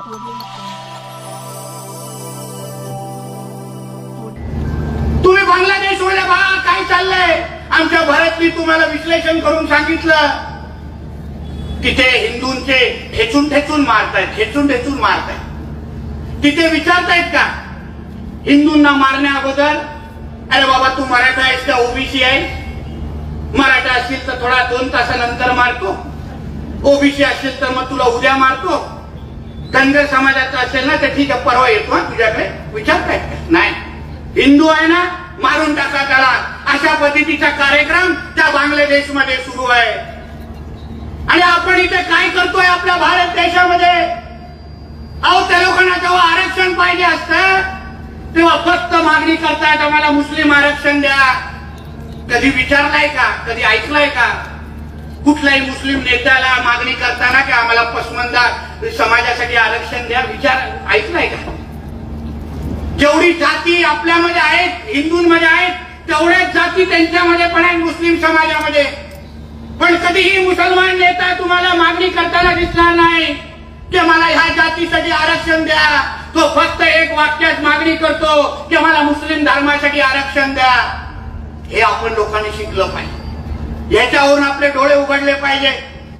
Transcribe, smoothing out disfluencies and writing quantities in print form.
तुम्ही बांगलादेश मध्ये बघा काय चाललंय. आमच्या भारतनी तुम्हाला विश्लेषण करून सांगितलं. तिथे हिंदूंचे ठेचून ठेचून मारतायत. तिथे विचारतायत का हिंदूंना मारण्या अगोदर, अरे बाबा तू मराठा आहेस का ओबीसी आहे? मराठा असशील तर थोडा 2 तासानंतर मारतो, ओबीसी असशील तर मग तुला उद्या मारतो, धनगर समाजाचा असेल ना तर ठीक आहे परवा येतो तुझ्याकडे. विचारतायत का? नाही. हिंदू आहे ना मारून टाका त्याला. अशा पद्धतीचा कार्यक्रम त्या बांगलादेश मध्ये सुरू आहे. आणि आपण इथे काय करतोय आपल्या भारत देशामध्ये? अहो त्या लोकांना जेव्हा आरक्षण पाहिजे असतं तेव्हा फक्त मागणी करतायत आम्हाला मुस्लिम आरक्षण द्या. कधी विचारलाय का, कधी ऐकलंय का कुठल्याही मुस्लिम नेत्याला मागणी करताना की आम्हाला पसमंदा समाजासाठी आरक्षण द्या? विचार ऐकलाय का? जेवढी जाती आपल्यामध्ये आहेत, हिंदूंमध्ये आहेत, तेवढ्याच जाती त्यांच्यामध्ये पण आहेत मुस्लिम समाजामध्ये. पण कधीही मुसलमान नेता तुम्हाला मागणी करताना दिसणार नाही की मला ह्या जातीसाठी आरक्षण द्या. तो फक्त एक वाक्यात मागणी करतो की मला मुस्लिम धर्मासाठी आरक्षण द्या. हे आपण लोकांनी शिकलं पाहिजे. याच्यावरून आपले डोळे उघडले पाहिजे.